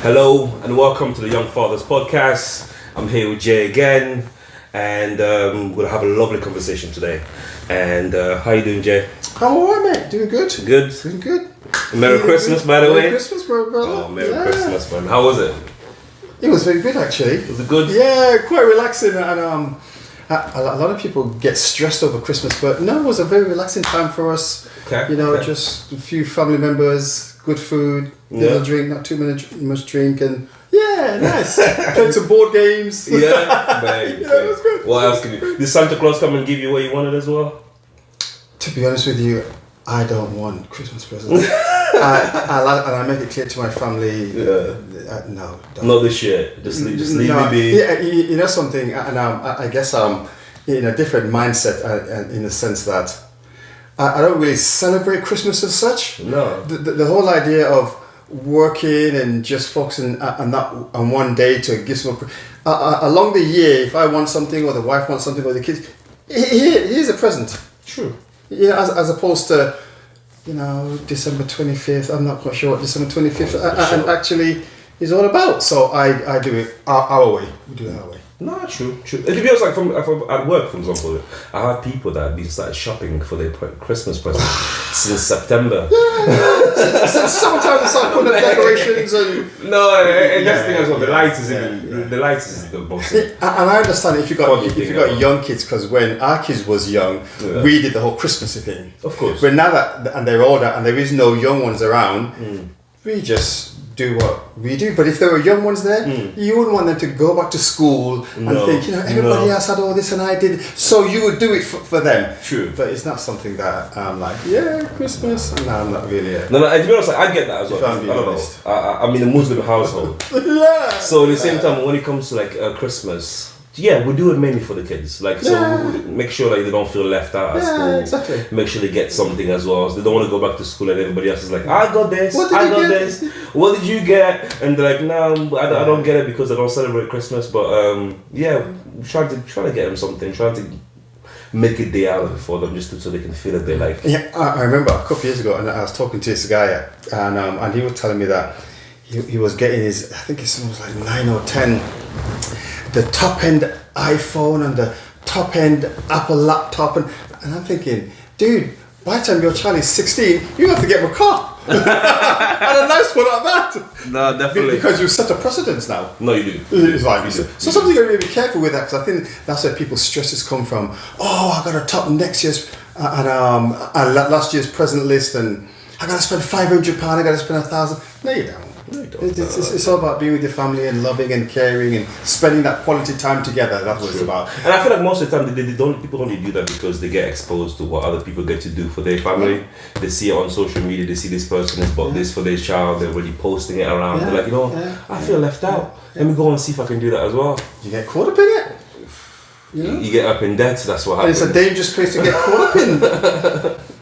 Hello and welcome to the Young Fathers Podcast. I'm here with Jay again, and we're gonna have a lovely conversation today. And how you doing, Jay? I'm alright, mate. Doing good. Good. Doing good. Merry Christmas, by the way. Merry Christmas, brother. Oh, Merry Christmas, man. How was it? It was very good, actually. Was it good? Yeah, quite relaxing, and a lot of people get stressed over Christmas, but no, it was a very relaxing time for us. Okay. You know, okay. just a few family members, good food, little drink, not too much drink, and yeah, nice. Played some board games. Yeah, mate. Yeah, it was good. What else can you? Did Santa Claus come and give you what you wanted as well? To be honest with you, I don't want Christmas presents. I make it clear to my family. No, don't. Not this year. Just leave me be. Yeah, you know something, and I guess I'm in a different mindset, in the sense that I don't really celebrate Christmas as such. No. The whole idea of working and just focusing on one day to give some along the year, if I want something or the wife wants something or the kids, here's a present. True. Yeah, as opposed to, December 25th. I'm not quite sure what December 25th and actually is all about. So I do it our way. We do it our way. No, true. It feels like from at work, for example, I have people that have been started shopping for their Christmas presents since September. Since summertime, we start putting up decorations and. No, and that's the thing as well. The lights is the most. And I understand if you got young kids, because when our kids was young, we did the whole Christmas thing. Of course. But now that and they're older and there is no young ones around, we just do what we do. But if there were young ones there, you wouldn't want them to go back to school and think, everybody else had all this and I did, so you would do it for them. True. But it's not something that I'm like, Christmas. No, I'm not really. No, to be honest, I get that as well. If I'm being honest. I'm in a Muslim household. Yeah. So at the same time, when it comes to like Christmas, we do it mainly for the kids. Like, so make sure like they don't feel left out at school. Exactly. Make sure they get something as well. So they don't want to go back to school and everybody else is like, I got this. What did I you got get? this. What did you get? And they're like, no, I don't get it because I don't celebrate Christmas. But trying to get them something. Trying to make a day out of it for them, just so they can feel it. They like. Yeah, I remember a couple of years ago, and I was talking to this guy, and he was telling me that he was getting his, I think his son was like 9 or 10, the top end iPhone and the top end Apple laptop, and I'm thinking, dude, by the time your child is 16, you have to get him a car. And a nice one like that. No, definitely. Because you've set a precedence now. No, you do. It's like, so something you got to be careful with that, because I think that's where people's stresses come from. Oh, I got to top next year's and last year's present list, and I got to spend £500. I got to spend 1,000. No, you don't. No, you don't. It's all about being with your family and loving and caring and spending that quality time together. That's what it's about. And I feel like most of the time people only do that because they get exposed to what other people get to do for their family. They see it on social media. They see this person has bought this for their child. They're really posting it around. They're like, I feel left out. Let me go and see if I can do that as well. You get caught up in it. You get up in debt. That's what happens. And it's a dangerous place to get caught up in.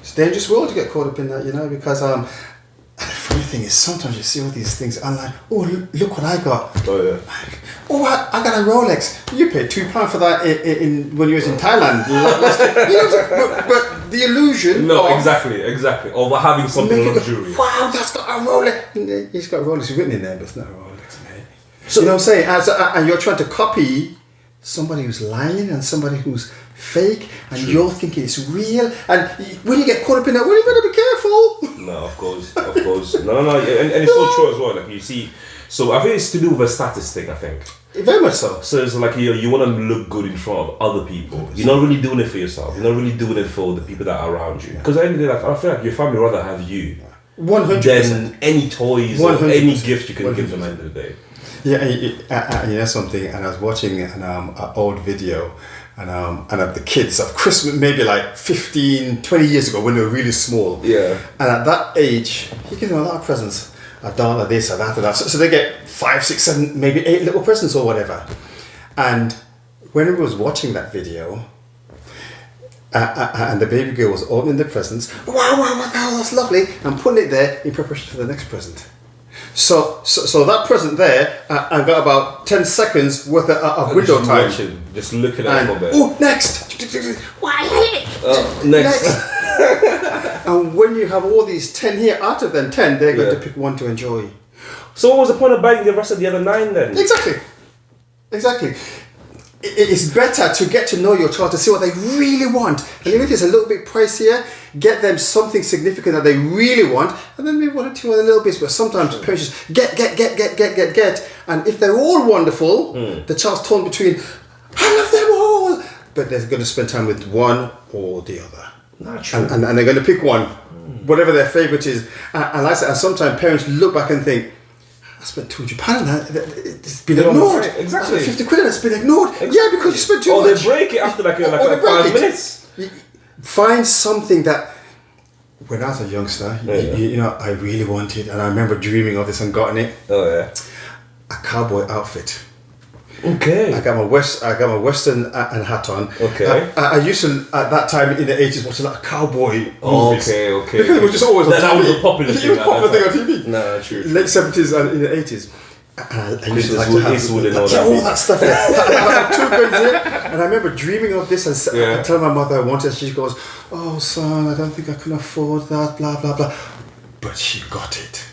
It's a dangerous world to get caught up in that, because and the funny thing is, sometimes you see all these things and like, oh, look what I got. Oh yeah. Oh, I got a Rolex. You paid £2 for that when you was in Thailand. But the illusion. No, exactly. Of having something luxurious. Wow, that's got a Rolex. He's got a Rolex written in there, but it's not a Rolex, mate. So, you know what I'm saying? And you're trying to copy somebody who's lying and somebody who's fake, and you're thinking it's real, and when you get caught up in that, well, you better be careful. No, of course. No, and it's so true as well. Like you see, so I think it's to do with a status thing. I think very much so. So it's like you want to look good in front of other people. You're not really doing it for yourself. You're not really doing it for the people that are around you. Because at the end of the day, I feel like your family rather have you 100% than any toys or 100%. any gift you can 100%. give them at the end of the day. Yeah, you know something, and I was watching an old video, and of the kids of Christmas, maybe like 15, 20 years ago when they were really small. Yeah. And at that age, you give them a lot of presents. A dollar, this, or that, or that. So they get 5, 6, 7, maybe 8 little presents or whatever. And when I was watching that video, and the baby girl was opening the presents, wow, that's lovely, and putting it there in preparation for the next present. So that present there, I got about 10 seconds worth of window time. Just looking at it a bit. Oh, next! Next. And when you have all these 10 here, out of them 10, they're going to pick one to enjoy. So what was the point of buying the rest of the other 9 then? Exactly. It's better to get to know your child, to see what they really want. And even if it's a little bit pricier, get them something significant that they really want, and then maybe 1 or 2 other little bits. But sometimes parents just get. And if they're all wonderful, the child's torn between, I love them all, but they're going to spend time with one or the other. Naturally. And they're going to pick one, whatever their favourite is. And like I said, and sometimes parents look back and think, I spent £200 on that. It's been ignored. Exactly. I spent 50 quid and it's been ignored. Exactly. Yeah, because you spent too much. Or they break it after like 5 minutes. Find something that, when I was a youngster, you know, I really wanted, and I remember dreaming of this and gotten it. Oh yeah. A cowboy outfit. Okay. I got my western and hat on. Okay. I used to at that time in the 80s watch a lot of cowboy movies. Okay. Because it was just always on TV. That was a popular thing. It was a popular thing on TV. No, true. Late 70s and in the 80s. And I used to like to have all that stuff. I had 2 guns here, and I remember dreaming of this and telling my mother I wanted. She goes, "Oh son, I don't think I can afford that." Blah blah blah. But she got it.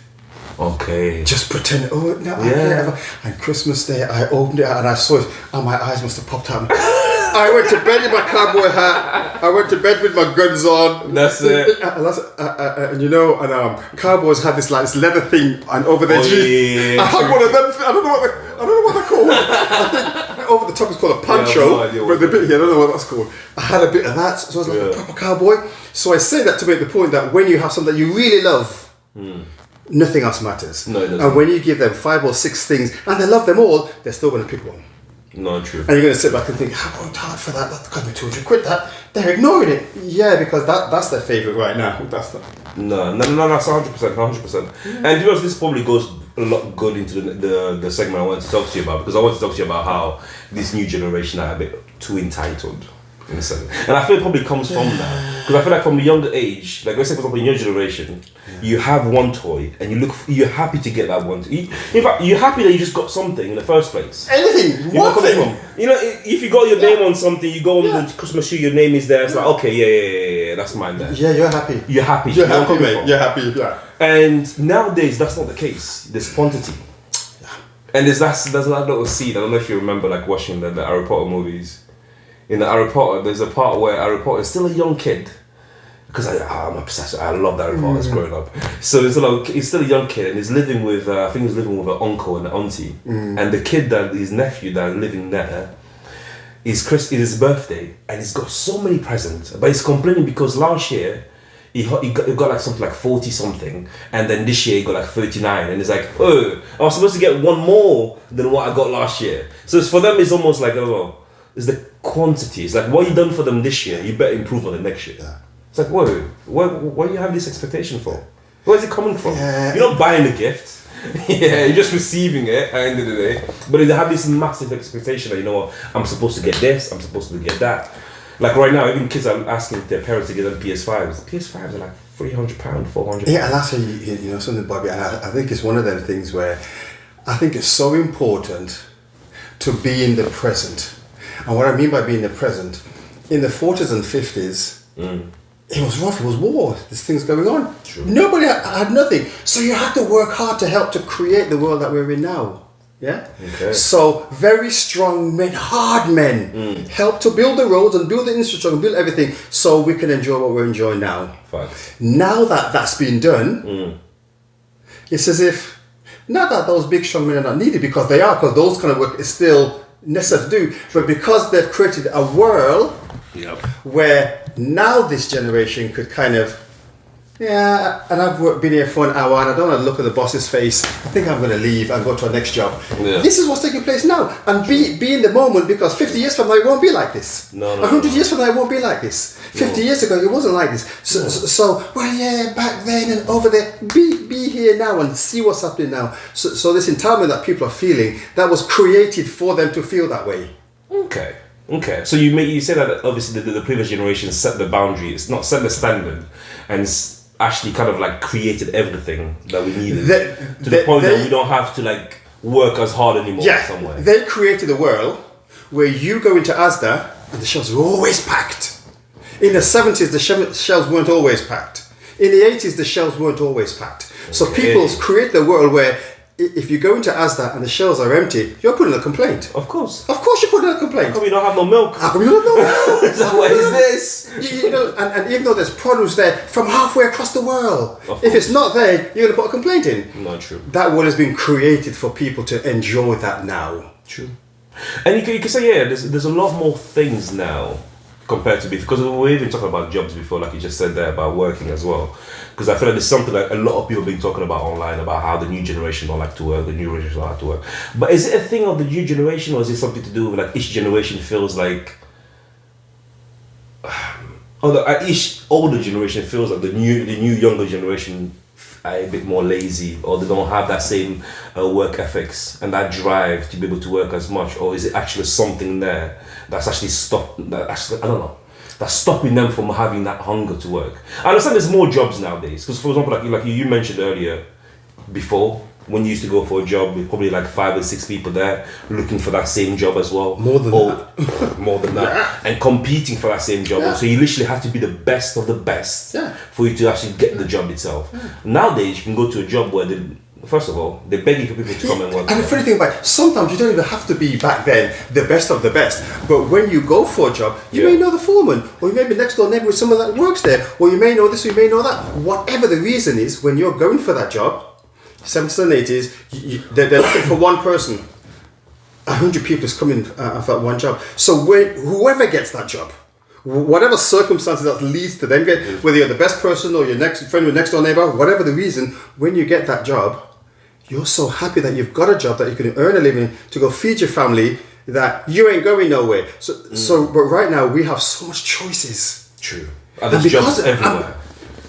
Okay. Just pretend. Oh no, I can't ever. And Christmas Day, I opened it and I saw it, and my eyes must have popped out. I went to bed in my cowboy hat. I went to bed with my guns on. That's it. And you know, and cowboys have this like this leather thing and over their jeans. I had one of them. I don't know what they're called. I think over the top is called a poncho, but the bit here, I don't know what that's called. I had a bit of that, so I was like a proper cowboy. So I say that to make the point that when you have something that you really love, nothing else matters. No, it doesn't. And when you give them 5 or 6 things and they love them all, they're still going to pick one. No, true. And you're going to sit back and think, I worked hard for that. That cost me 200 quid. They're ignoring it. Yeah, because that's their favourite right now. That's that. No, that's 100%. And to be honest, this probably goes a lot good into the segment I wanted to talk to you about, because I wanted to talk to you about how this new generation are a bit too entitled. In a sense. And I feel it probably comes from that, because I feel like from a younger age, like let's say for example in your generation, you have one toy and you're happy to get that one. In fact, you're happy that you just got something in the first place. Anything, one thing. You know, if you got your name on something, you go on the Christmas tree, your name is there. It's like okay, yeah, that's mine then. Yeah, you're happy. You're happy. You're happy, mate. You're happy. Yeah. And nowadays, that's not the case. There's quantity. And there's that little scene. I don't know if you remember, like watching the Harry Potter movies. In the Harry Potter, there's a part where Harry Potter is still a young kid, because I'm obsessed. I love Harry Potter as growing up. So he's still a young kid, and he's living with I think he's living with an uncle and an auntie, and the kid his nephew that is living there, it's his birthday, and he's got so many presents, but he's complaining because last year he got like something like 40 something, and then this year he got like 39, and it's like, oh, I was supposed to get one more than what I got last year. So for them, it's almost like, oh, it's the quantity. It's like, what you done for them this year, you better improve on it next year. Yeah. It's like, whoa, what do you have this expectation for? Where is it coming from? Yeah. You're not buying a gift. You're just receiving it at the end of the day. But they have this massive expectation that, you know what, I'm supposed to get this, I'm supposed to get that. Like right now, even kids are asking their parents to get them PS5s. PS5s are like £300, £400. Yeah, and that's how you know something, Bobby. And I think it's one of them things where I think it's so important to be in the present. And what I mean by being in the present, in the 40s and 50s, it was rough, it was war, there's things going on. True. Nobody had nothing. So you had to work hard to help to create the world that we're in now. Yeah? Okay. So very strong men, hard men, help to build the roads and build the infrastructure and build everything so we can enjoy what we're enjoying now. Facts. Now that that's been done, it's as if, not that those big strong men are not needed, because they are, because those kind of work is still necessary to do, but because they've created a world where now this generation could kind of, and I've been here for an hour and I don't want to look at the boss's face, I think I'm going to leave and go to our next job. This is what's taking place now, and be in the moment, because 50 years from now it won't be like this. 100 years from now it won't be like this. 50 years ago it wasn't like this. So back then and over there, be here now and see what's happening now. So this entitlement that people are feeling, that was created for them to feel that way. Okay. So you say that obviously the previous generation set the boundary, it's not set the standard, and actually kind of like created everything that we needed to the point that we don't have to like work as hard anymore somewhere. They created a world where you go into Asda and the shelves are always packed. In the 70s, the shelves weren't always packed. In the 80s, the shelves weren't always packed. So people create the world where if you go into Asda and the shelves are empty, you're putting a complaint. Of course. Of course you're putting a complaint. How come you don't have no milk? How come you don't know? So what is this? You know, and even though there's produce there from halfway across the world, if it's not there, you're going to put a complaint in. Not true. That world has been created for people to enjoy that now. True. And you can say, yeah, there's a lot more things now compared to before. Because we were even talking about jobs before, like you just said there, about working as well. Because I feel like there's something that a lot of people have been talking about online about how the new generation don't like to work, the new generation don't like to work. But is it a thing of the new generation, or is it something to do with like each generation feels like, each older generation feels like the new younger generation are a bit more lazy, or they don't have that same work ethics and that drive to be able to work as much, or is it actually something there that's actually that's stopping them from having that hunger to work? I understand there's more jobs nowadays, because for example, like you mentioned earlier, before when you used to go for a job with probably like 5 or 6 people there looking for that same job as well, more than that, and competing for that same job. Yeah. So you literally have to be the best of the best for you to actually get the job itself. Nowadays you can go to a job where first of all, they're begging for people to come and work. And the funny thing about it, sometimes you don't even have to be back then the best of the best. But when you go for a job, you may know the foreman, or you may be next door neighbour with someone that works there, or you may know this, or you may know that. Whatever the reason is, when you're going for that job, 70s and 80s, they're looking for one person. 100 people is coming for that one job. So whoever gets that job, whatever circumstances that leads to them get, whether you're the best person or your next friend with next door neighbour, whatever the reason, when you get that job, you're so happy that you've got a job, that you can earn a living to go feed your family, that you ain't going nowhere. But right now we have so much choices. True. And there's jobs everywhere.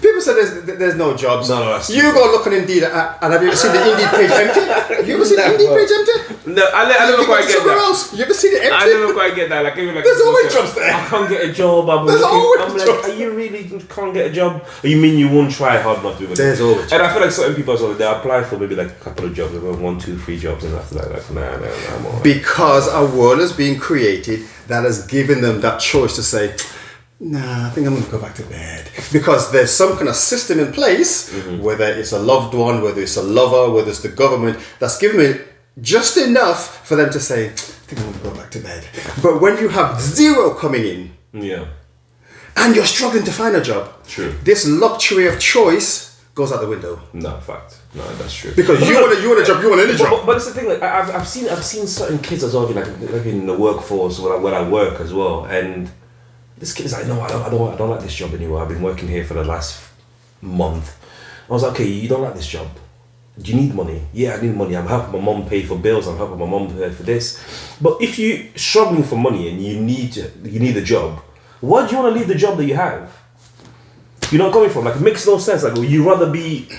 People say there's no jobs. No, that's you go look on Indeed, and have you ever seen the Indeed page empty? You ever seen the Indeed page empty? No, I never quite get that. Else? You ever seen it empty? I never quite get that. Like, even like there's always jobs there. I can't get a job. I'm always like, jobs. are you really can't get a job? Or you mean you won't try hard enough to? There's always. And I feel like certain people as well, they apply for maybe like a couple of jobs, like 1, 2, 3 jobs, and after that, like nah, I'm all right. Because a world is being created that has given them that choice to say, nah, I think I'm going to go back to bed. Because there's some kind of system in place, whether it's a loved one, whether it's a lover, whether it's the government, that's given me just enough for them to say, I think I'm going to go back to bed. But when you have zero coming in, and you're struggling to find a job, this luxury of choice goes out the window. No, fact. No, that's true. Because you want a job, you want any job. But it's the thing, like I've seen certain kids as well, like in the workforce when I work as well, and this kid is like, no, I don't like this job anymore. I've been working here for the last month. I was like, okay, you don't like this job. Do you need money? Yeah, I need money. I'm helping my mom pay for bills. I'm helping my mom pay for this. But if you're struggling for money and you need a job, why do you want to leave the job that you have? You know what I'm coming from? Like, it makes no sense. Like, you'd rather be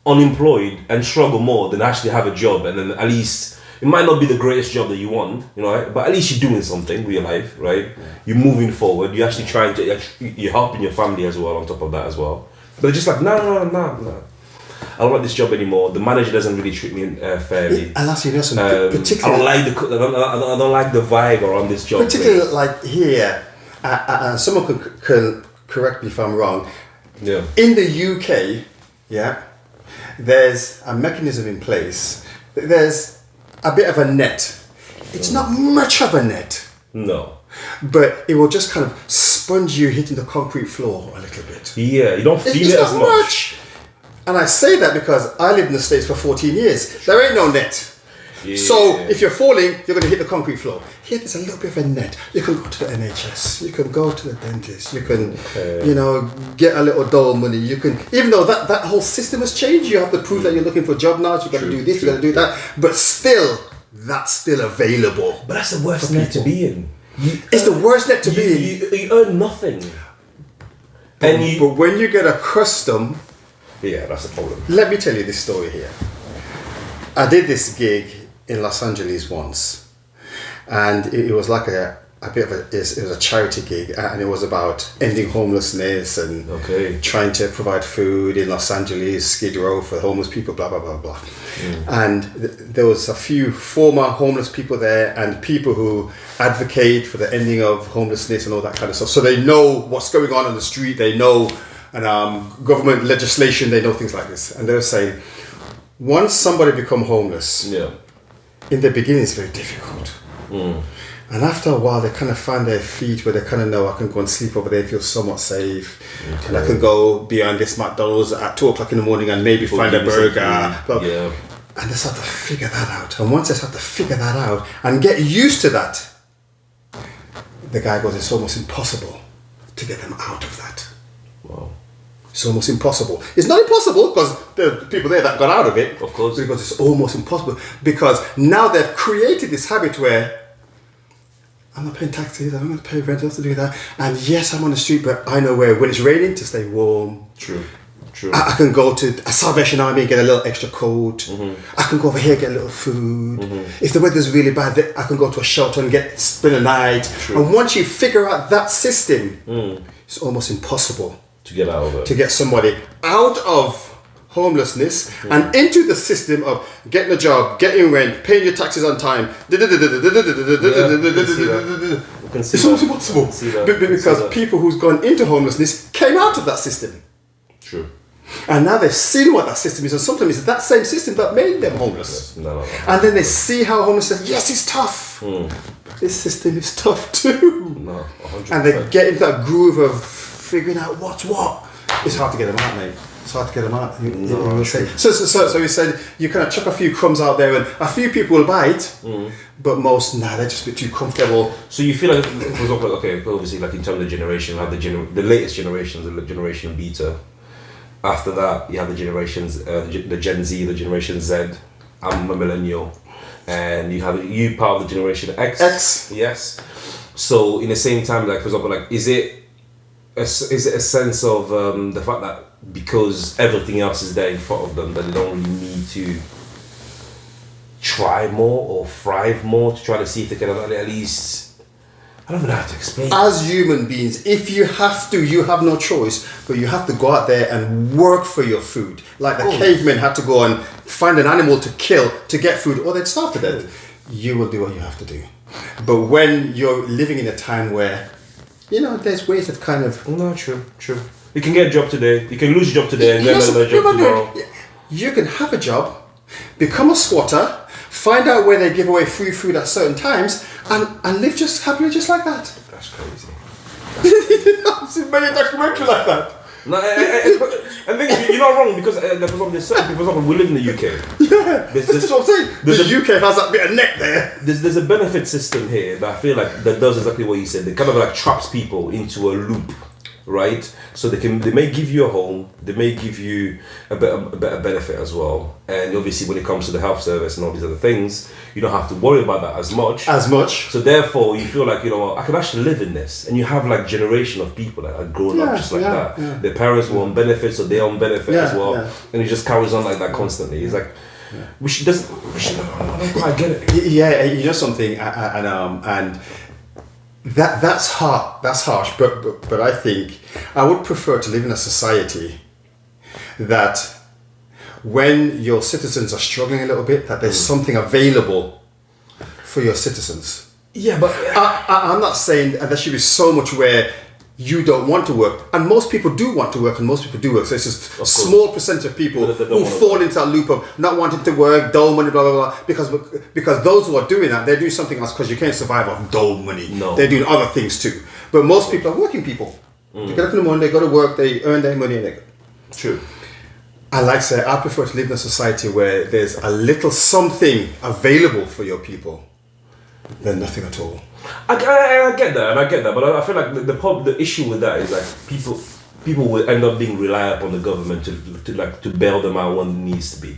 unemployed and struggle more than actually have a job, and then at least it might not be the greatest job that you want, you know, right? But at least you're doing something with your life, right? You're moving forward. You're actually trying to, you're helping your family as well on top of that as well. But just like, no. I don't like this job anymore. The manager doesn't really treat me fairly. And that's particularly. I don't like the vibe around this job. Particularly like here, someone can correct me if I'm wrong. Yeah. In the UK, there's a mechanism in place. There's a bit of a net. It's not much of a net. No. But it will just kind of sponge you hitting the concrete floor a little bit. Yeah, you don't feel it as much. And I say that because I lived in the States for 14 years. There ain't no net. Yeah. So if you're falling, you're going to hit the concrete floor. Here there's a little bit of a net. You can go to the NHS. You can go to the dentist. You can, get a little dole money. You can, even though that whole system has changed, you have to prove that you're looking for a job now. You've got to do this, you've got to do that. But still, that's still available. But that's the worst net to be in. It's the worst net to be in. You earn nothing. But when you get accustomed... Yeah, that's the problem. Let me tell you this story here. I did this gig in Los Angeles once, and it was like a bit of it was a charity gig, and it was about ending homelessness and trying to provide food in Los Angeles, Skid Row for homeless people, blah blah blah blah. And there was a few former homeless people there and people who advocate for the ending of homelessness and all that kind of stuff. So they know what's going on the street, they know government legislation, they know things like this, and they were saying, once somebody become homeless, Yeah. in the beginning it's very difficult. And after a while, they kind of find their feet where they kind of know I can go and sleep over there, feel somewhat safe. Okay. And I can go beyond this McDonald's at 2 o'clock in the morning and maybe find a burger. Yeah. And they start to figure that out. And once they start to figure that out and get used to that, the guy goes, it's almost impossible to get them out of that. Wow. It's almost impossible. It's not impossible because there are people there that got out of it. Of course. Because it's almost impossible. Because now they've created this habit where I'm not paying taxes, I'm not going to pay rent, I have to do that. And yes, I'm on the street, but I know where when it's raining to stay warm. True. I can go to a Salvation Army and get a little extra coat. I can go over here and get a little food. If the weather's really bad, I can go to a shelter and spend a night. True. And once you figure out that system, it's almost impossible to get out of it. To get somebody out of homelessness and into the system of getting a job, getting rent, paying your taxes on time. It's almost impossible because people who's gone into homelessness came out of that system. True. And now they've seen what that system is, and sometimes it's that same system that made them homeless. No. And then they see how homelessness is. Yes, it's tough. But this system is tough too. No, 100%. And they get into that groove of figuring out what's what. It's hard to get them out, mate. It's hard to get them out. So you said you kind of chuck a few crumbs out there, and a few people will bite, but most they're just a bit too comfortable. So you feel like, for example, okay, obviously, like in terms of the generation, you have the latest generations, the generation Beta. After that, you have the generations, the Gen Z, the Generation Z. I'm a millennial, and you have part of the Generation X. Yes. So in the same time, like for example, like is it a sense of the fact that because everything else is there in front of them, that they don't really need to try more or thrive more to try to see if they can at least. I don't know how to explain. As human beings, if you have to, you have no choice, but you have to go out there and work for your food. Like the cavemen had to go and find an animal to kill to get food, or they'd starve to death. You will do what you have to do. But when you're living in a time where, there's ways of kind of... No, true. You can get a job today, you can lose a job today and get another job tomorrow. You can have a job, become a squatter, find out where they give away free food at certain times, and live just happily just like that. That's crazy. I've seen many documentaries like that. No, I think you're not wrong because there's certain people, for example, we live in the UK. Yeah, that's what I'm saying. The UK has that bit of neck there. There's a benefit system here that I feel like that does exactly what you said. It kind of like traps people into a loop, right? So they may give you a home, they may give you a better benefit as well. And obviously when it comes to the health service and all these other things, you don't have to worry about that as much. So therefore you feel like, I can actually live in this. And you have like generation of people that are growing up just like that. Yeah. Their parents were on benefits, so they're on benefit as well. Yeah. And it just carries on like that constantly. It's like, I don't quite get it. Yeah, something, and that's hard. That's harsh. But I think I would prefer to live in a society that when your citizens are struggling a little bit, that there's something available for your citizens. Yeah, but I'm not saying that there should be so much where you don't want to work, and most people do want to work, and most people do work. So it's just a small percentage of people who fall into that loop of not wanting to work, dole money, blah blah blah. Because those who are doing that, they're doing something else because you can't survive off dole money. No. They're doing other things too. But most people are working people. They get up in the morning, they go to work, they earn their money, and they go. True. I like to say, I prefer to live in a society where there's a little something available for your people than nothing at all. I get that, but I feel like the issue with that is like people will end up being reliant on the government to bail them out when it needs to be.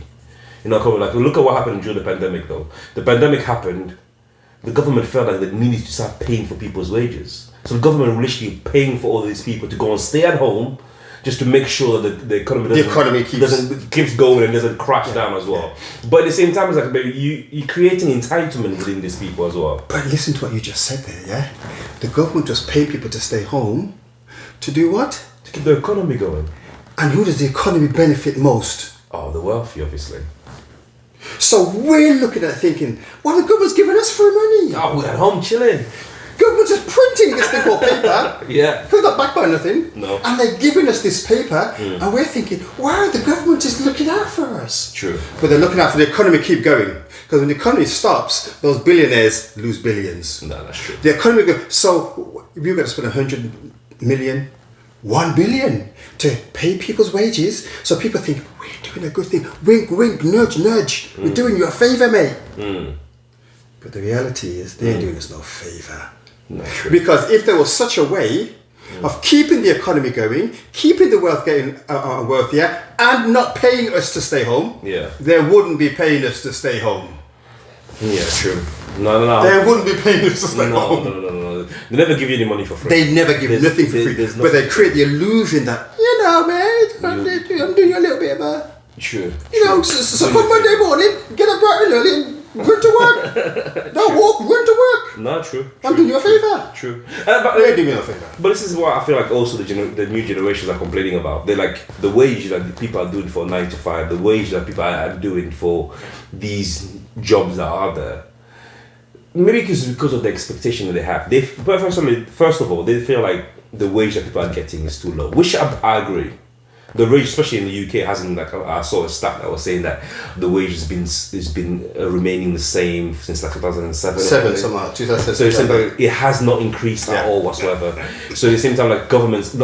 Like look at what happened during the pandemic though. The pandemic happened, the government felt like they needed to start paying for people's wages. So the government was literally paying for all these people to go and stay at home just to make sure that the economy keeps going and doesn't crash down as well. But at the same time, it's like you're creating entitlement within these people as well. But listen to what you just said there, yeah? The government just pay people to stay home to do what? To keep the economy going. And who does the economy benefit most? Oh, the wealthy, obviously. So we're looking at it thinking, well, the government's giving us free money. Oh, we're at home chilling. Government is printing this thing called paper. Yeah. Who's not backed by nothing? No. And they're giving us this paper, and we're thinking, wow, the government is looking out for us. True. But they're looking out for the economy keep going. Because when the economy stops, those billionaires lose billions. No, that's true. The economy goes, so we've got to spend 100 million, 1 billion to pay people's wages. So people think, we're doing a good thing. Wink, wink, nudge, nudge. We're doing you a favour, mate. But the reality is, they ain't doing us no favour. No, true. Because if there was such a way of keeping the economy going, keeping the wealth getting wealthier, and not paying us to stay home, they wouldn't be paying us to stay home. Yeah, true. No. They wouldn't be paying us to stay home. No. They never give you any money for free. They never give nothing for free. But they create the illusion that, man, I'm doing a little bit of a... True. So come Monday morning, get up bright and early and run to work. Don't walk, run to work. No, true. I'm doing you a favour. True. But they're doing me a favour. But this is what I feel like also the new generations are complaining about. They're like, the wage that the people are doing for 9 to 5, the wage that people are doing for these jobs that are there. Maybe because of the expectation that they have. First of all, they feel like the wage that people are getting is too low, which I agree. The wage, especially in the UK, hasn't, like, I saw a stat that was saying that the wage has been remaining the same since like 2007. 2007. So it has not increased at all whatsoever. So at the same time, like companies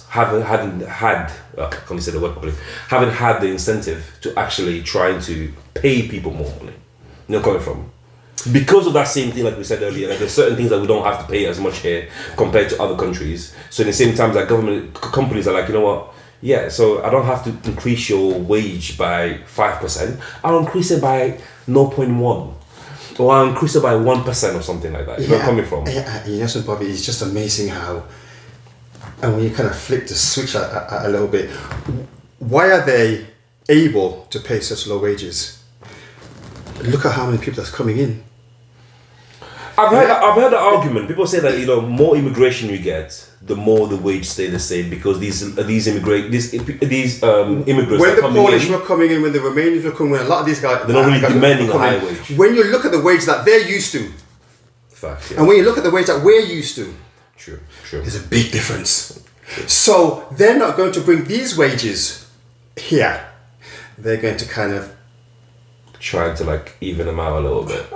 haven't had the incentive to actually trying to pay people more money. Coming from. Because of that same thing, like we said earlier, like there's certain things that we don't have to pay as much here compared to other countries. So in the same time, like companies are like, you know what? Yeah, so I don't have to increase your wage by 5%. I'll increase it by 0.1, or I'll increase it by 1% or something like that. You know where I'm coming from? Yeah, Bobby, it's just amazing how, and when you kind of flip the switch a little bit, why are they able to pay such low wages? Look at how many people that's coming in. I've heard the argument. People say that more immigration you get, the more the wage stay the same, because these immigrants. When the Polish were coming in, when the Romanians were coming in, a lot of these guys they're not really demanding a high wage. When you look at the wage that they're used to, fact, yeah. And when you look at the wage that we're used to, true, there's a big difference. So they're not going to bring these wages here. They're going to kind of trying to like even them out a little bit.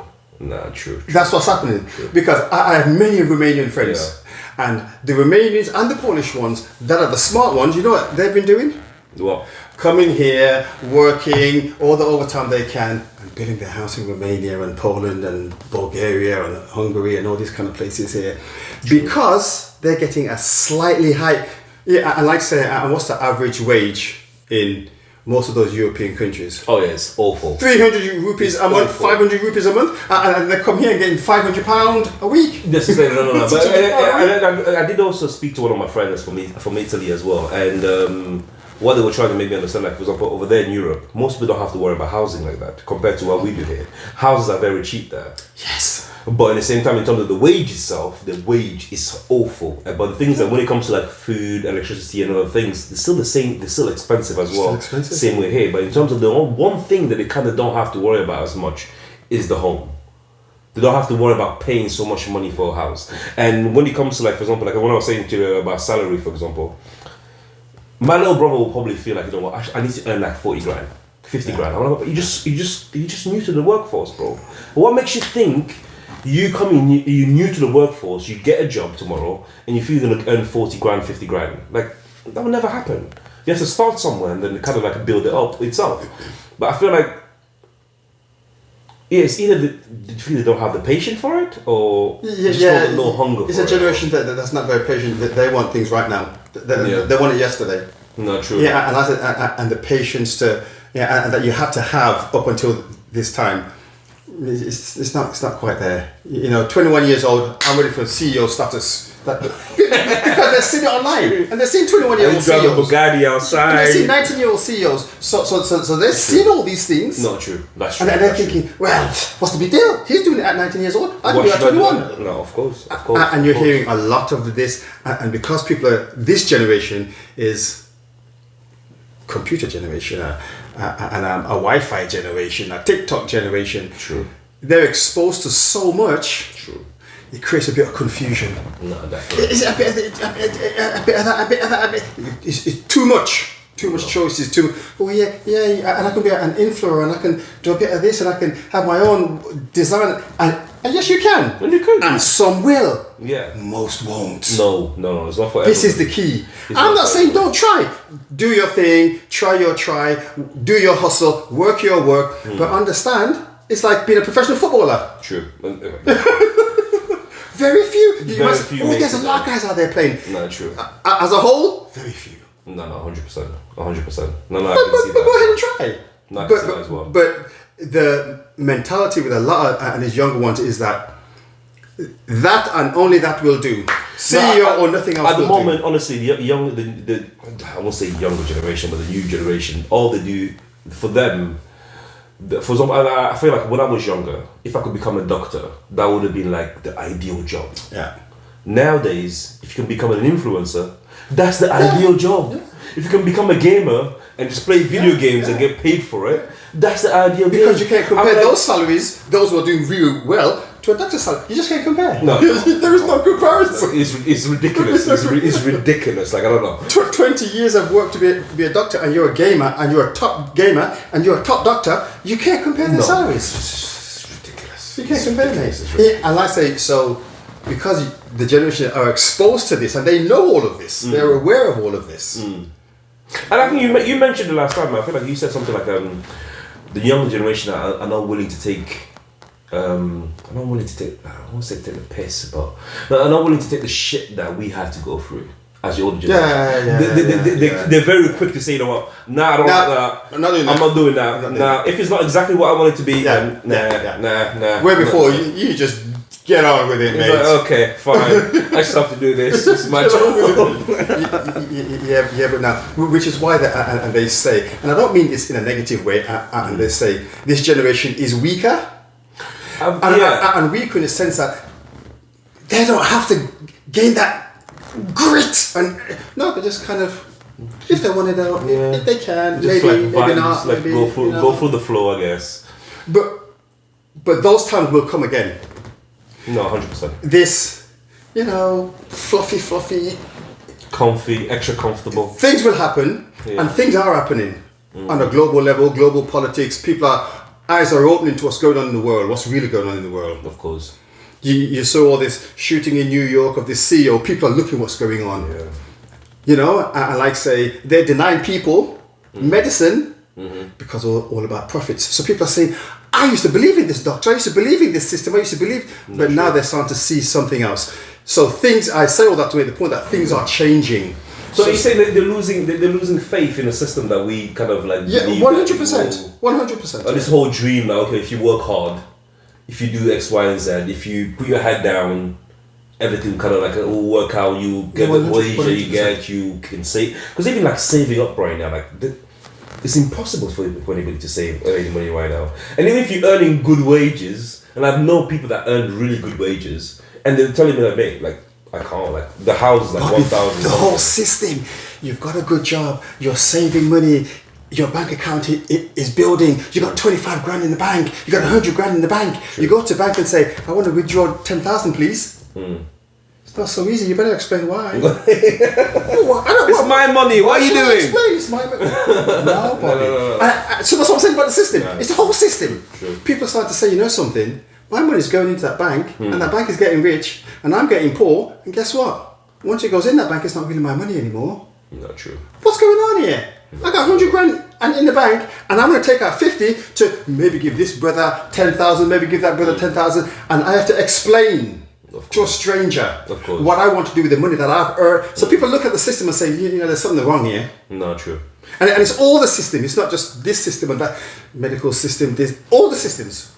Nah, true. That's what's happening. True. Because I have many Romanian friends, and the Romanians and the Polish ones that are the smart ones, you know what they've been doing? What? Coming here, working all the overtime they can, and building their house in Romania and Poland and Bulgaria and Hungary and all these kind of places here. True. Because they're getting a slightly high, and like say, and what's the average wage in most of those European countries? Oh yeah, it's awful. 300 rupees a month, 500 rupees a month, and they come here and getting £500 a week. This is no. But I did also speak to one of my friends from Italy as well, and what they were trying to make me understand, like for example, over there in Europe, most people don't have to worry about housing like that compared to what we do here. Houses are very cheap there. Yes. But at the same time, in terms of the wage itself, the wage is awful. But the things that when it comes to like food, electricity, and other things, they're still the same. They're still expensive as well. Same way here. But in terms of the one thing that they kind of don't have to worry about as much is the home. They don't have to worry about paying so much money for a house. And when it comes to like, for example, like when I was saying to you about salary, for example, my little brother will probably feel like, you know what, I need to earn like 40 grand, 50 grand. I'm like, you're just new to the workforce, bro. What makes you think? You come in, you're new to the workforce, you get a job tomorrow, and you feel you're going to earn 40 grand, 50 grand. Like, that will never happen. You have to start somewhere and then kind of like build it up itself. But I feel like, it's either they feel they don't have the patience for it, or just got no hunger for it. It's a generation that's not very patient. They want things right now. They want it yesterday. No, true. Yeah, and and the patience to, and that you have to have up until this time. It's not quite there. 21 years old, I'm ready for CEO status. Because they're seeing it online, and they're seeing 21-year-old CEOs. Bugatti outside. They're seeing 19-year-old CEOs. So they're seeing all these things. Not true. That's true. And they're thinking, well, what's the big deal? He's doing it at 19 years old. I can do it at 21. No, of course. And you're hearing a lot of this, and because this generation is computer generation, and a Wi-Fi generation, a TikTok generation. True. They're exposed to so much. True. it creates a bit of confusion. No, definitely. Is it a bit of that, a bit of that. It's too much. Too much choices. Oh yeah, and I can be an influencer, and I can do a bit of this, and I can have my own design. And yes, you can. And you can. And some will. Yeah. Most won't. No. It's not for everyone. This is the key. I'm not saying don't try. Do your thing. Try your try. Do your hustle. Work your work. But understand, it's like being a professional footballer. True. Very few. There's a lot of guys out there playing. No, true. As a whole, very few. No, 100%. 100%. No, but, I can see that. go ahead and try. No, I can see that as well. But the mentality with a lot of and these younger ones is that and only that will do. CEO or nothing else. At the will moment, do. honestly, the I won't say younger generation, but the new generation, all they do for them. For example, I feel like when I was younger, if I could become a doctor, that would have been like the ideal job. Yeah. Nowadays, if you can become an influencer, that's the ideal job. Yeah. If you can become a gamer and just play video games and get paid for it, that's the ideal because you can't compare those salaries, those who are doing really well, to a doctor's salary. You just can't compare. No. There is no comparison. It's ridiculous. It's ridiculous. Like, I don't know. 20 years I've worked to be a doctor, and you're a gamer, and you're a top gamer, and you're a top doctor. You can't compare their salaries. It's ridiculous. You can't compare them. And I say, so because the generation are exposed to this, and they know all of this, they're aware of all of this. And I think you mentioned the last time, I feel like you said something like the younger generation are not willing to take I won't say take the piss, but are not willing to take the shit that we had to go through as the older generation. They're very quick to say, you know what, I don't like that. I'm not doing that. If it's not exactly what I want it to be, then nah. Where before you just get on with it, mate. Like, okay, fine. I just have to do this. It's my job. Yeah, but now, which is why they say, and I don't mean this in a negative way, and they say this generation is weaker. And weaker in the sense that they don't have to gain that grit, and no, they just kind of, if they want it out, if they can, just maybe not, maybe go through the flow, I guess. But those times will come again. No, 100%. This, fluffy, comfy, extra comfortable. Things will happen, and things are happening on a global level, global politics. Eyes are opening to what's going on in the world, what's really going on in the world. Of course. You saw all this shooting in New York of this CEO. People are looking what's going on. Yeah. And like say, they're denying people medicine because all about profits. So people are saying, I used to believe in this doctor, I used to believe in this system, but now they're starting to see something else. So I say all that to make the point that things are changing. So you say that they're losing faith in a system that we kind of like. Yeah, 100%. 100%. This whole dream, like, okay, if you work hard, if you do X, Y, and Z, if you put your head down, everything kind of like will work out. You get the wage that you get, you can save. Because even like saving up right now, like it's impossible for anybody to save any money right now. And even if you're earning good wages, and I've known people that earn really good wages, and they're telling me that, mate, like, I can't, like, the house is like 1,000. The whole system, you've got a good job, you're saving money, your bank account is building, you got 25 grand in the bank, you got 100 grand in the bank. True. You go to the bank and say, I want to withdraw 10,000 please. It's not so easy, you better explain why. It's my money, what are you doing? Explain, it's my money. No, Bobby. So that's what I'm saying about the system. It's the whole system. True. People start to say, you know something, my money's going into that bank, and that bank is getting rich, and I'm getting poor, and guess what? Once it goes in that bank, it's not really my money anymore. Not true. What's going on here? I got 100 grand and in the bank, and I'm going to take out 50 to maybe give this brother 10,000, maybe give that brother 10,000, and I have to explain to a stranger what I want to do with the money that I've earned. So people look at the system and say, there's something wrong here. Not true. And it's all the system. It's not just this system and that medical system. All the systems.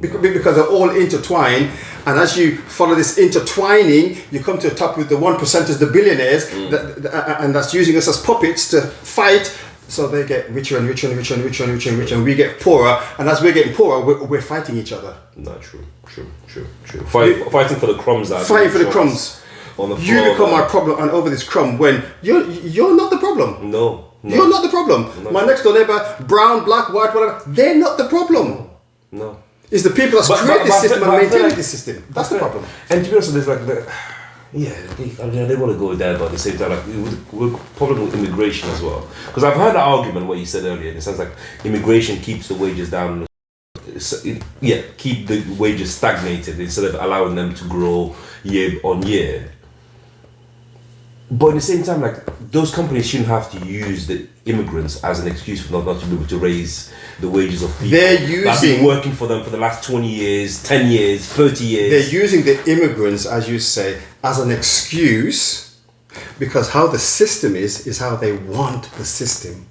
Because they're all intertwined, and as you follow this intertwining, you come to the top with the 1%ers, the billionaires, and that's using us as puppets to fight. So they get richer and richer and richer and richer and richer and richer, and we get poorer. And as we're getting poorer, we're fighting each other. Not true. Fighting for the crumbs. Fighting for the crumbs. On the floor, you become our problem, and over this crumb when you're not the problem. No. You're not the problem. My next door neighbor, brown, black, white, whatever, they're not the problem. No. It's the people that's created the system and maintaining the system. That's the problem. And to be honest, there's like I didn't want to go there, but at the same time, like we're problem with immigration as well. Because I've heard the argument what you said earlier. In the sense like immigration keeps the wages down. Keep the wages stagnated instead of allowing them to grow year on year. But at the same time, like those companies shouldn't have to use the immigrants as an excuse for not to be able to raise the wages of people that've been working for them for the last 20 years, 10 years, 30 years. They're using the immigrants, as you say, as an excuse because how the system is how they want the system.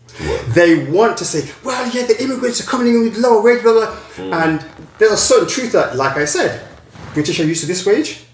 They want to say, well, yeah, the immigrants are coming in with lower wage, blah, blah. And there's a certain truth that, like I said, British are used to this wage.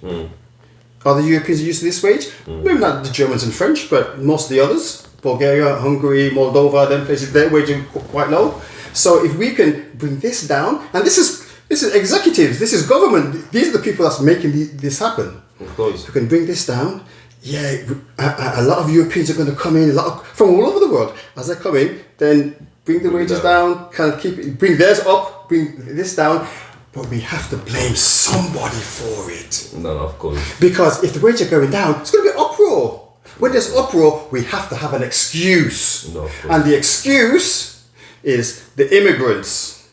Other Europeans are used to this wage. Maybe not the Germans and French, but most of the others, Bulgaria, Hungary, Moldova, them places, their wages are quite low. So if we can bring this down, and this is executives, this is government, these are the people that's making this happen. Of course. If we can bring this down, a lot of Europeans are going to come in, from all over the world. As they come in, then bring the wages down, kind of bring theirs up, bring this down. But we have to blame somebody for it. No, of course. Because if the wages are going down, it's going to be uproar. When there's uproar, we have to have an excuse. No, of course. And the excuse is the immigrants.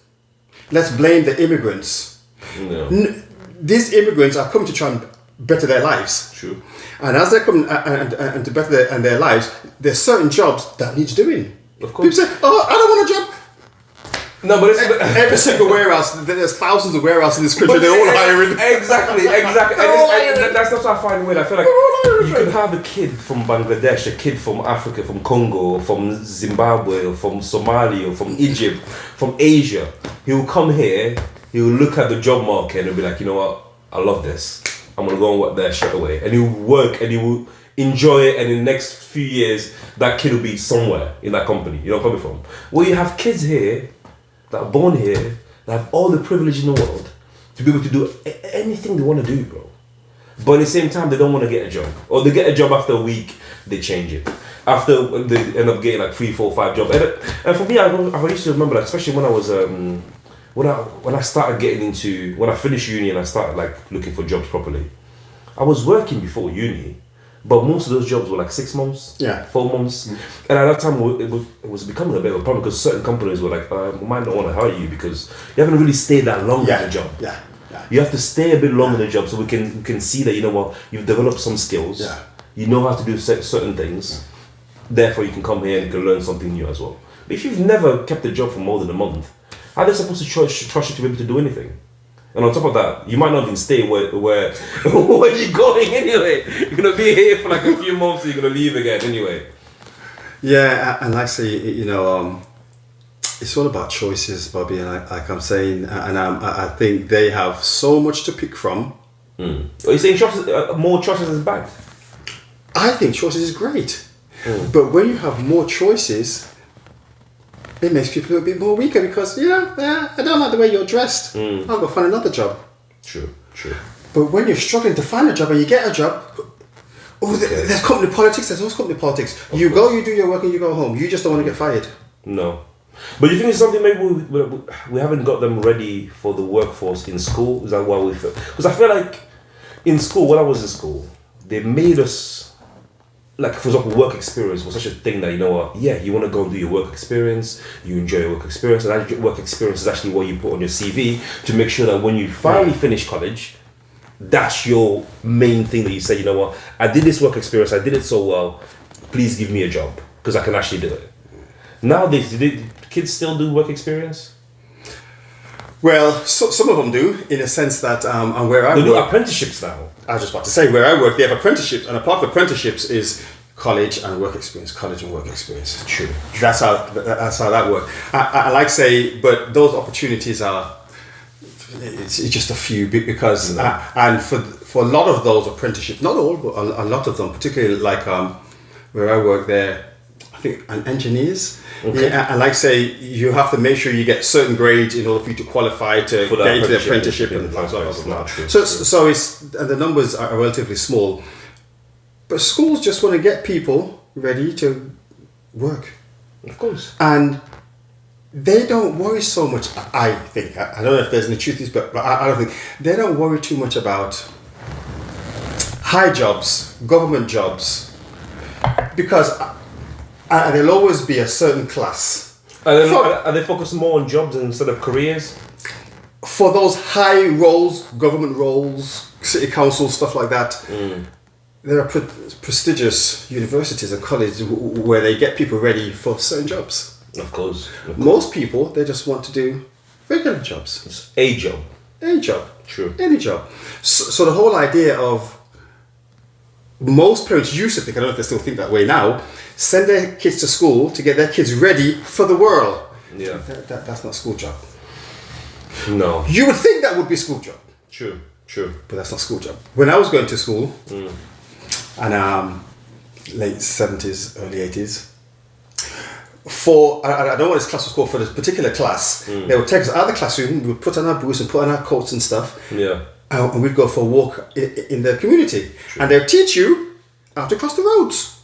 Let's blame the immigrants. No. These immigrants are coming to try and better their lives. True. And as they come and to better their lives, there's certain jobs that needs doing. Of course. People say, oh, I don't want a job. No, but every single warehouse, there's thousands of warehouses in this country, they're all hiring. Exactly. And that's what I find weird. I feel like you can have a kid from Bangladesh, a kid from Africa, from Congo, from Zimbabwe, or from Somalia, or from Egypt, from Asia. He will come here, he will look at the job market and he'll be like, you know what, I love this. I'm going to go and work there straight away. And he will work and he will enjoy it, and in the next few years, that kid will be somewhere in that company. You know where I'm coming from? Well, you have kids here that are born here, that have all the privilege in the world to be able to do anything they want to do, bro. But at the same time, they don't want to get a job. Or they get a job after a week, they change it. After they end up getting like 3, 4, 5 jobs. And for me, I used to remember, like, especially when I was, when I started getting into, when I finished uni and I started like looking for jobs properly, I was working before uni. But most of those jobs were like 6 months, 4 months. And at that time, it was becoming a bit of a problem because certain companies were like, we might not want to hire you because you haven't really stayed that long in the job. You have to stay a bit longer in the job so we can see that, you know what, you've developed some skills. You know how to do certain things. Therefore, you can come here and you can learn something new as well. But if you've never kept a job for more than a month, how are they supposed to trust you to be able to do anything? And on top of that, you might not even stay where you're going anyway. You're going to be here for like a few months and you're going to leave again anyway. Yeah, and like I say, you know, it's all about choices, Bobby, and like I'm saying, and I think they have so much to pick from. Are you saying more choices is bad? I think choices is great. But when you have more choices, it makes people a bit more weaker because, I don't like the way you're dressed. I'll go find another job. True. But when you're struggling to find a job and you get a job, there's company politics, there's always company politics. You go, you do your work and you go home. You just don't want to get fired. No. But you think it's something maybe we haven't got them ready for the workforce in school? Is that why we feel? Because I feel like in school, when I was in school, they made us, like, for example, work experience was such a thing that, you know what, you want to go and do your work experience, you enjoy your work experience, and that work experience is actually what you put on your CV to make sure that when you finally finish college, that's your main thing that you say, you know what, I did this work experience, I did it so well, please give me a job, because I can actually do it. Nowadays, do kids still do work experience? Well, some of them do, in a sense that, and where I work... They do work, apprenticeships now. I was just about to say, where I work, they have apprenticeships, and a part of apprenticeships is college and work experience, college and work experience. True. That's how that works. I like to say, but those opportunities are, it's just a few, because, and for a lot of those apprenticeships, not all, but a lot of them, particularly like where I work there, I think, and engineers. Okay. Yeah, and like say, you have to make sure you get certain grades in order for you to qualify to get into the apprenticeship and blah, blah, blah, blah. So it's, and the numbers are relatively small, but schools just want to get people ready to work. Of course. And they don't worry so much, I think. I don't know if there's any truth to this, but I don't think. They don't worry too much about high jobs, government jobs, because there'll always be a certain class. Are they focused more on jobs instead of careers? For those high roles, government roles, city council, stuff like that, there are prestigious universities and colleges where they get people ready for certain jobs. Of course. Most people, they just want to do regular jobs. It's a job. Any job. True. Any job. So the whole idea of most parents used to think, I don't know if they still think that way now, send their kids to school to get their kids ready for the world. Yeah. That's not a school job. No. You would think that would be a school job. True. But that's not a school job. When I was going to school, and late 70s, early 80s, I don't know what this class was called, for this particular class, they would take us out of the classroom, we would put on our boots and put on our coats and stuff, and we'd go for a walk in the community. True. And they'll teach you how to cross the roads.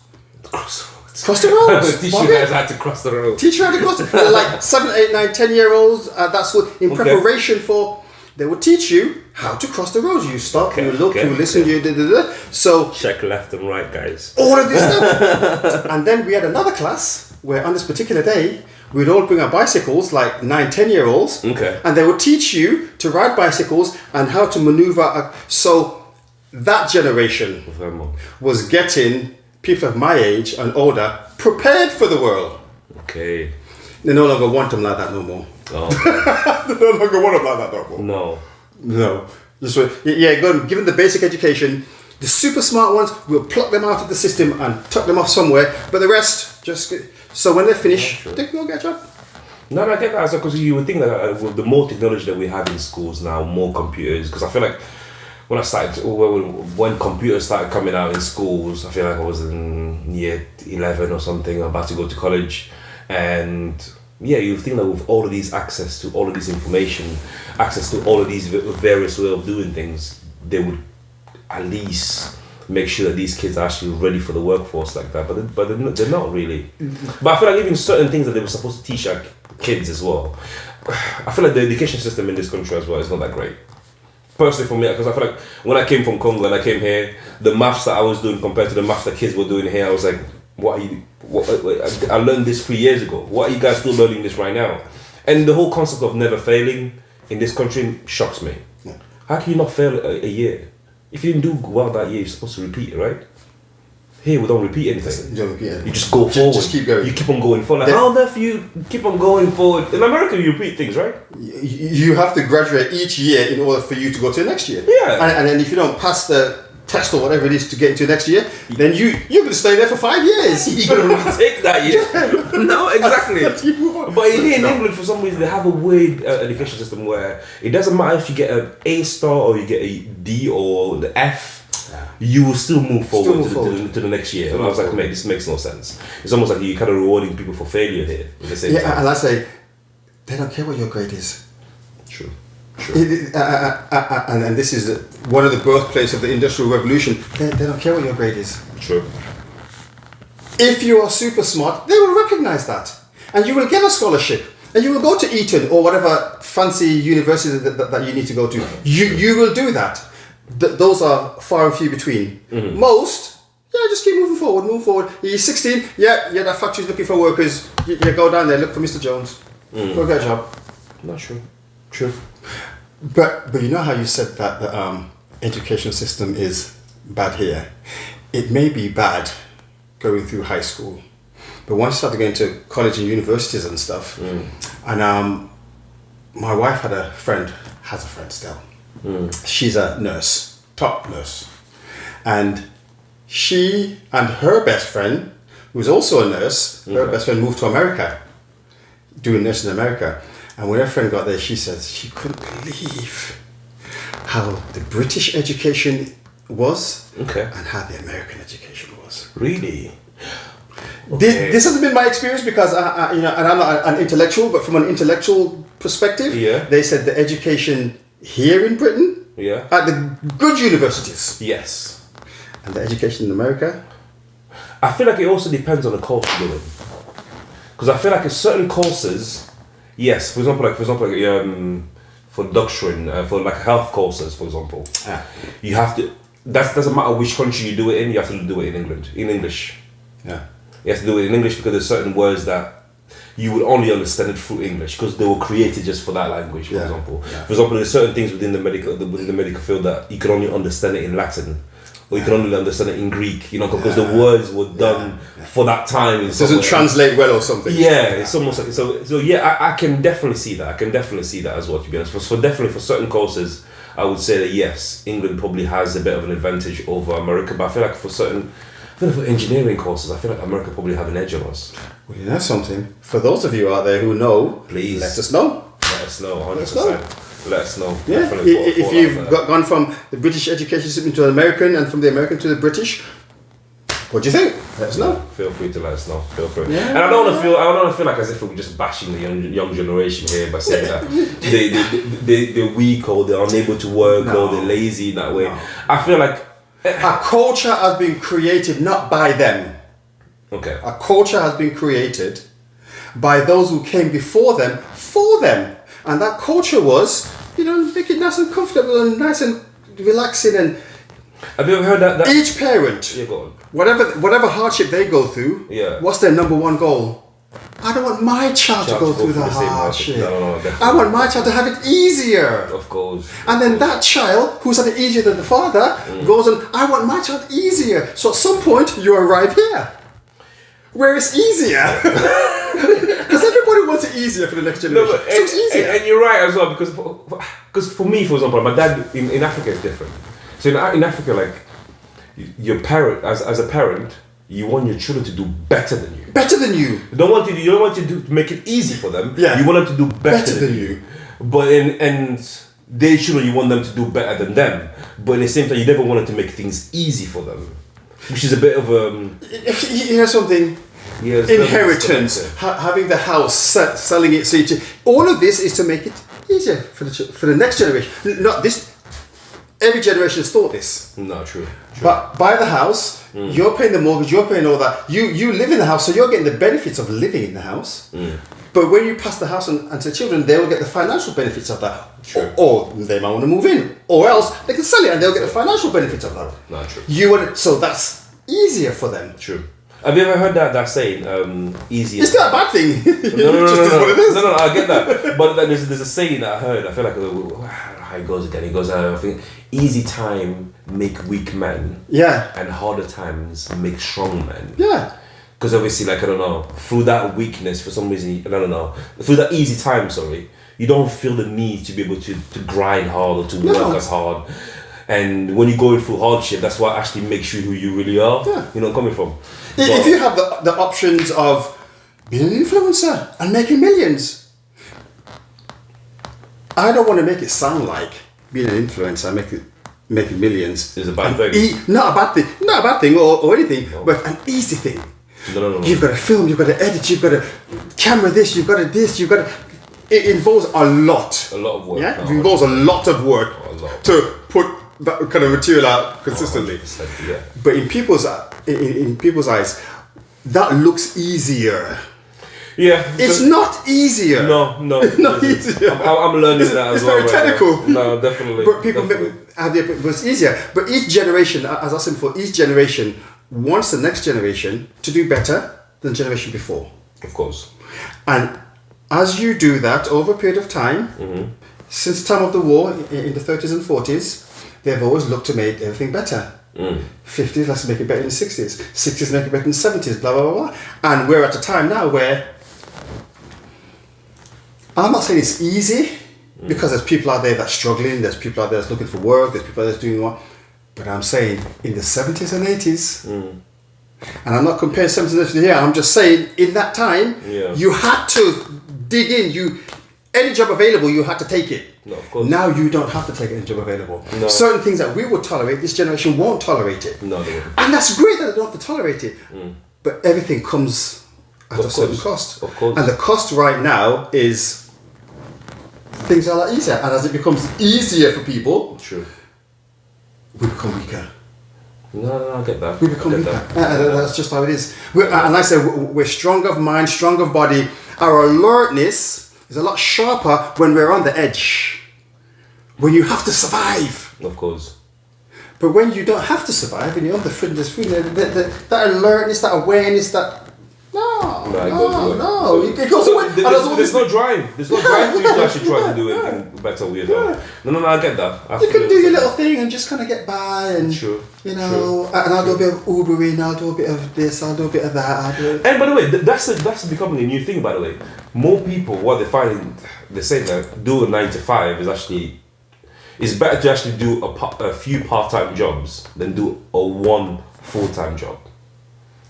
Cross the roads. Teach you guys how to cross the road. Teach you how to cross. Like 7, 8, 9, 10-year-olds. That's what in preparation for. They will teach you how to cross the roads. You stop. You look. You listen. You da. So check left and right, guys. All of this stuff. And then we had another class where on this particular day we'd all bring our bicycles, like 9, 10-year-olds. Okay. And they would teach you to ride bicycles and how to maneuver. So that generation was getting people of my age and older prepared for the world. Okay. They no longer want them like that no more. Oh. They no longer want them like that no more. No. Just go and give them the basic education. The super smart ones, we'll pluck them out of the system and tuck them off somewhere. But the rest, so when they finish, they can go get a job. No, I get that. Because you would think that with the more technology that we have in schools now, more computers. Because I feel like when computers started coming out in schools, I feel like I was in year 11 or something, about to go to college, and you think that with all of these access to all of this information, access to all of these various ways of doing things, they would at least make sure that these kids are actually ready for the workforce like that. But they're not really. But I feel like even certain things that they were supposed to teach our kids as well, I feel like the education system in this country as well is not that great. Personally for me, because I feel like when I came from Congo and I came here, the maths that I was doing compared to the maths that kids were doing here, I was like, I learned this 3 years ago. What are you guys still learning this right now? And the whole concept of never failing in this country shocks me. Yeah. How can you not fail a year? If you didn't do well that year, you're supposed to repeat it, right? Here we don't repeat anything. You don't repeat anything. You just go forward. Just keep going. You keep on going forward. Like, how on earth you keep on going forward? In America, you repeat things, right? You have to graduate each year in order for you to go to the next year. Yeah. And then if you don't pass the test or whatever it is to get into next year, then you're going to stay there for 5 years. You're going to retake that year. No, exactly. But here in England, for some reason, they have a weird education system where it doesn't matter if you get an A star or you get a D or the F. You will still move forward to the next year. And I was like, mate, this makes no sense. It's almost like you're kind of rewarding people for failure here at the same time. And I say, they don't care what your grade is. True. And this is one of the birthplaces of the Industrial Revolution. They don't care what your grade is. True. If you are super smart, they will recognize that. And you will get a scholarship. And you will go to Eton or whatever fancy university that you need to go to. You will do that. Those are far and few between. Mm-hmm. Most, just keep moving forward. You're 16, that factory's looking for workers. You go down there, look for Mr. Jones. Go get a job. Not true. But you know how you said that the education system is bad here? It may be bad going through high school, but once you start to go into college and universities and stuff, and my wife has a friend still. She's a nurse, top nurse, and she and her best friend, who's also a nurse, her best friend moved to America, doing nursing in America. And when her friend got there, she says she couldn't believe how the British education was and how the American education was. Really? Okay. This hasn't been my experience because and I'm not an intellectual, but from an intellectual perspective, they said the education here in Britain at the good universities. Yes. And the education in America? I feel like it also depends on the course you're doing. Because I feel like in certain courses, Yes, for example, for doctrine, for like health courses, for example, you have to. That doesn't matter which country you do it in. You have to do it in England, in English. Yeah. You have to do it in English because there's certain words that you would only understand it through English because they were created just for that language. For example, there's certain things within the medical field that you can only understand it in Latin. Or you can only understand it in Greek, because the words were done for that time. It doesn't translate well or something. Yeah, it's almost like so. Yeah, I can definitely see that. I can definitely see that as well. To be honest, for definitely for certain courses, I would say that yes, England probably has a bit of an advantage over America. But I feel like for engineering courses, I feel like America probably have an edge on us. Well, you know something. For those of you out there who know, please let us know. Let us know. 100%. Let us know. Yeah, if you've gone from the British education system to the American and from the American to the British, what do you think? Let us know. Feel free to let us know. Feel free. Yeah. And I don't want to feel like as if we're just bashing the young generation here by saying that they're weak or they're unable to work or they're lazy in that way. No. I feel like a culture has been created not by them. Okay. A culture has been created by those who came before them for them. And that culture was, make it nice and comfortable and nice and relaxing. And have you ever heard that? Each parent, go on. whatever hardship they go through, what's their number one goal? I don't want my child to go through the hardship. No, definitely. I want my child to have it easier. Of course. And then that child, who's had it easier than the father, goes on, I want my child easier. So at some point, you arrive here, where it's easier. Because everybody wants it easier for the next generation. No, it's easier. And you're right as well, because for me, for example, my dad in Africa is different. So in Africa, like, your parent, as a parent, you want your children to do better than you. Better than you. You don't want to make it easy for them. Yeah. You want them to do better than you. But and their children, you want them to do better than them. But at the same time, you never wanted to make things easy for them, which is a bit of You know something. Yes, inheritance, having the house, selling it, all of this is to make it easier for the next generation. Not this. Every generation has thought this. No, true. But buy the house, you're paying the mortgage, you're paying all that. You live in the house, so you're getting the benefits of living in the house. But when you pass the house on to children, they will get the financial benefits of that. True. Or they might want to move in, or else they can sell it and they'll get the financial benefits of that. No, true. So that's easier for them. True. Have you ever heard that saying? Easier. It's not a bad thing. No. What it is. No, I get that. But then there's a saying that I heard. I feel like how it goes again. It goes. I think easy time make weak men. Yeah. And harder times make strong men. Yeah. Because obviously, like, I don't know, through that weakness, for some reason, through that easy time, you don't feel the need to be able to grind hard or to work as hard. And when you're going through hardship, that's what actually makes you who you really are. Yeah. You know where I'm coming from. If you have the options of being an influencer and making millions, I don't want to make it sound like being an influencer and making millions is a bad thing. Not a bad thing or anything, but an easy thing. No. You've got to film, you've got to edit, you've got to camera this, you've got to this, you've got to... It involves a lot. A lot of work. Yeah? It involves a lot of work to put that kind of material out consistently. Yeah. But in people's eyes, that looks easier. Yeah. It's not easier. No. It's not easier. I'm learning that as well. It's very technical. Right? No, definitely. But people have the... But it's easier. But each generation, as I said before, each generation wants the next generation to do better than the generation before. Of course. And as you do that over a period of time, since the time of the war in the 30s and 40s, they've always looked to make everything better. 50s, let's make it better in the 60s. 60s, make it better in the 70s, blah, blah, blah, blah. And we're at a time now where I'm not saying it's easy, because there's people out there that's struggling, there's people out there that's looking for work, there's people out there that's doing what. But I'm saying in the 70s and 80s, and I'm not comparing 70s and 80s here, I'm just saying in that time, you had to dig in. Any job available, you had to take it. No, of course. Now you don't have to take any job available. No. Certain things that we would tolerate, this generation won't tolerate it. No, they won't. And that's great that they don't have to tolerate it. But everything comes at a certain cost. Of course. And the cost right now is things are a lot easier. And as it becomes easier for people, true, we become weaker. No, I get that. We become weaker. That's just how it is. And like I said, we're strong of mind, strong of body. Our alertness is a lot sharper when we're on the edge. When you have to survive. Of course. But when you don't have to survive and you're on the fringe, that alertness, that awareness, that no. It goes away. There's no drive. There's no drive for you to actually try to do anything better with it. No, I get that. You can do your little thing and just kind of get by and, and I'll do a bit of Ubering, I'll do a bit of this, I'll do a bit of that, And by the way, that's becoming a new thing, by the way. More people, what they find, they say that do a 9 to 5 is actually, it's better to actually do a few part-time jobs than do a one full-time job.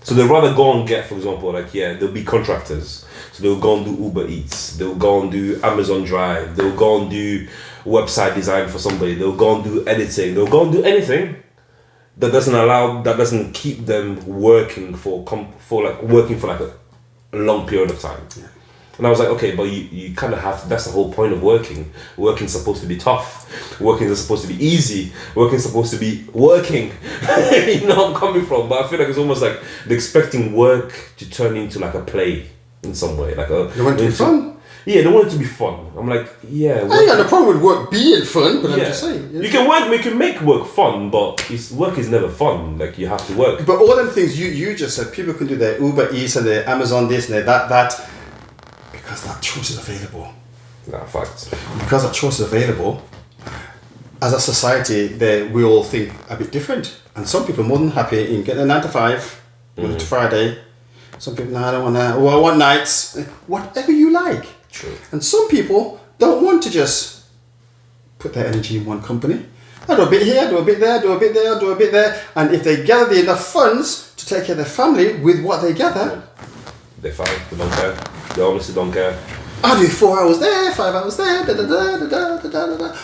So they'd rather go and get, for example, they'll be contractors. So they'll go and do Uber Eats. They'll go and do Amazon Drive. They'll go and do website design for somebody. They'll go and do editing. They'll go and do anything that doesn't keep them working for a long period of time. Yeah. And I was like, okay, but you kind of have to, that's the whole point of working. Working's supposed to be tough. Working is supposed to be easy. Working's supposed to be working. You know where I'm coming from, but I feel like it's almost like they're expecting work to turn into like a play in some way. They want it to be fun? Yeah, they want it to be fun. I'm like, yeah. I ain't got no problem with work being fun, but I'm just saying. You can make work fun, but work is never fun. Like, you have to work. But all them things you just said, people can do their Uber Eats and their Amazon this and their that. Because that choice is available. Facts. Because that choice is available, as a society, we all think a bit different. And some people are more than happy in getting a 9 to 5, Monday to Friday. Some people, I don't want that. Well, I want nights. Whatever you like. True. And some people don't want to just put their energy in one company. I do a bit here, do a bit there, do a bit there, do a bit there. And if they gather enough funds to take care of their family with what they gather, they're fine. They don't care. They honestly don't care. I'll do 4 hours there, 5 hours there, da da da da da da da da.